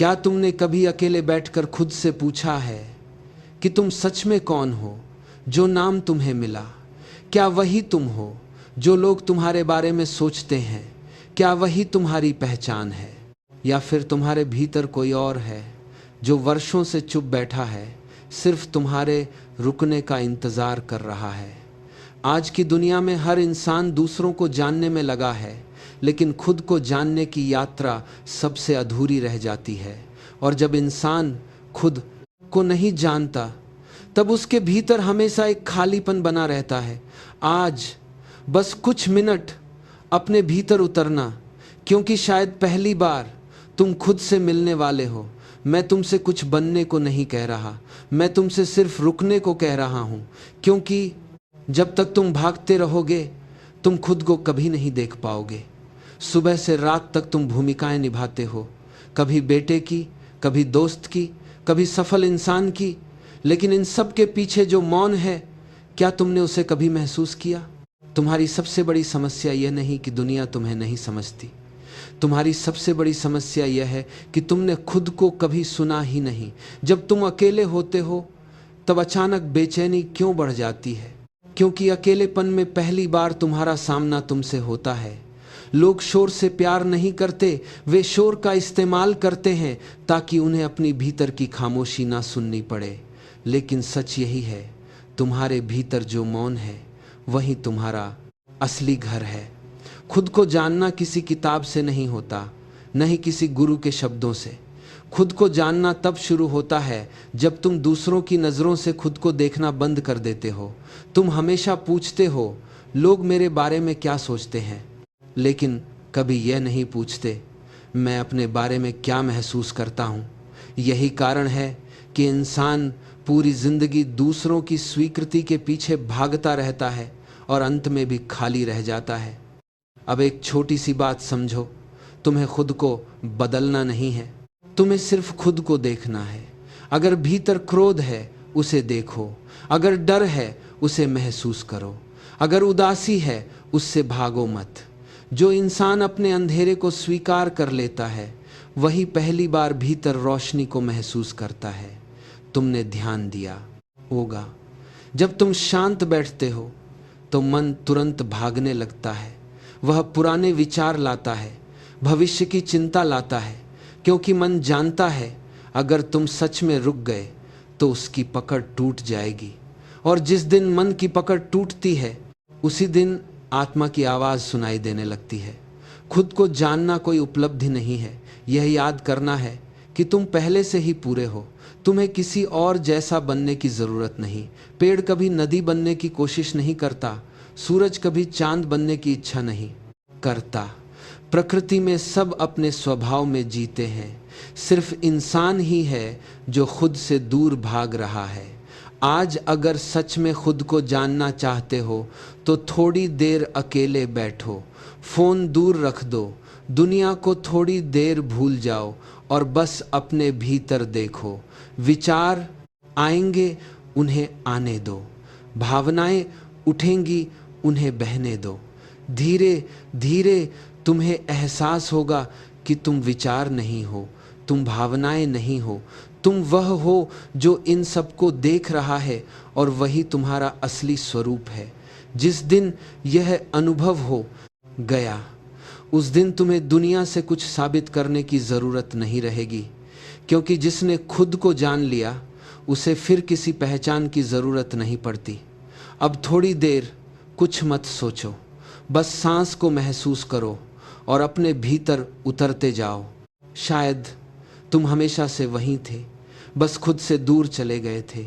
क्या तुमने कभी अकेले बैठकर खुद से पूछा है कि तुम सच में कौन हो? जो नाम तुम्हें मिला, क्या वही तुम हो जो लोग तुम्हारे बारे में सोचते हैं? क्या वही तुम्हारी पहचान है, या फिर तुम्हारे भीतर कोई और है जो वर्षों से चुप बैठा है, सिर्फ तुम्हारे रुकने का इंतजार कर रहा है? आज की दुनिया में हर इंसान दूसरों को जानने में लगा है, लेकिन खुद को जानने की यात्रा सबसे अधूरी रह जाती है। और जब इंसान खुद को नहीं जानता, तब उसके भीतर हमेशा एक खालीपन बना रहता है। आज बस कुछ मिनट अपने भीतर उतरना, क्योंकि शायद पहली बार तुम खुद से मिलने वाले हो। मैं तुमसे कुछ बनने को नहीं कह रहा, मैं तुमसे सिर्फ रुकने को कह रहा हूँ, क्योंकि जब तक तुम भागते रहोगे तुम खुद को कभी नहीं देख पाओगे। सुबह से रात तक तुम भूमिकाएं निभाते हो, कभी बेटे की, कभी दोस्त की, कभी सफल इंसान की, लेकिन इन सब के पीछे जो मौन है, क्या तुमने उसे कभी महसूस किया? तुम्हारी सबसे बड़ी समस्या यह नहीं कि दुनिया तुम्हें नहीं समझती, तुम्हारी सबसे बड़ी समस्या यह है कि तुमने खुद को कभी सुना ही नहीं। जब तुम अकेले होते हो तब अचानक बेचैनी क्यों बढ़ जाती है? क्योंकि अकेलेपन में पहली बार तुम्हारा सामना तुमसे होता है। लोग शोर से प्यार नहीं करते, वे शोर का इस्तेमाल करते हैं ताकि उन्हें अपनी भीतर की खामोशी ना सुननी पड़े। लेकिन सच यही है, तुम्हारे भीतर जो मौन है वही तुम्हारा असली घर है। खुद को जानना किसी किताब से नहीं होता, न ही किसी गुरु के शब्दों से। खुद को जानना तब शुरू होता है जब तुम दूसरों की नज़रों से खुद को देखना बंद कर देते हो। तुम हमेशा पूछते हो, लोग मेरे बारे में क्या सोचते हैं, लेकिन कभी यह नहीं पूछते, मैं अपने बारे में क्या महसूस करता हूँ। यही कारण है कि इंसान पूरी जिंदगी दूसरों की स्वीकृति के पीछे भागता रहता है और अंत में भी खाली रह जाता है। अब एक छोटी सी बात समझो, तुम्हें खुद को बदलना नहीं है, तुम्हें सिर्फ खुद को देखना है। अगर भीतर क्रोध है उसे देखो, अगर डर है उसे महसूस करो, अगर उदासी है उससे भागो मत। जो इंसान अपने अंधेरे को स्वीकार कर लेता है वही पहली बार भीतर रोशनी को महसूस करता है। तुमने ध्यान दिया होगा, जब तुम शांत बैठते हो तो मन तुरंत भागने लगता है। वह पुराने विचार लाता है, भविष्य की चिंता लाता है, क्योंकि मन जानता है अगर तुम सच में रुक गए तो उसकी पकड़ टूट जाएगी। और जिस दिन मन की पकड़ टूटती है उसी दिन आत्मा की आवाज़ सुनाई देने लगती है। खुद को जानना कोई उपलब्धि नहीं है, यह याद करना है कि तुम पहले से ही पूरे हो। तुम्हें किसी और जैसा बनने की ज़रूरत नहीं। पेड़ कभी नदी बनने की कोशिश नहीं करता, सूरज कभी चांद बनने की इच्छा नहीं करता। प्रकृति में सब अपने स्वभाव में जीते हैं, सिर्फ इंसान ही है जो खुद से दूर भाग रहा है। आज अगर सच में खुद को जानना चाहते हो तो थोड़ी देर अकेले बैठो, फ़ोन दूर रख दो, दुनिया को थोड़ी देर भूल जाओ और बस अपने भीतर देखो। विचार आएंगे, उन्हें आने दो, भावनाएं उठेंगी, उन्हें बहने दो। धीरे धीरे तुम्हें एहसास होगा कि तुम विचार नहीं हो, तुम भावनाएं नहीं हो, तुम वह हो जो इन सबको देख रहा है, और वही तुम्हारा असली स्वरूप है। जिस दिन यह अनुभव हो गया उस दिन तुम्हें दुनिया से कुछ साबित करने की ज़रूरत नहीं रहेगी, क्योंकि जिसने खुद को जान लिया उसे फिर किसी पहचान की ज़रूरत नहीं पड़ती। अब थोड़ी देर कुछ मत सोचो, बस सांस को महसूस करो और अपने भीतर उतरते जाओ। शायद तुम हमेशा से वहीं थे, बस खुद से दूर चले गए थे।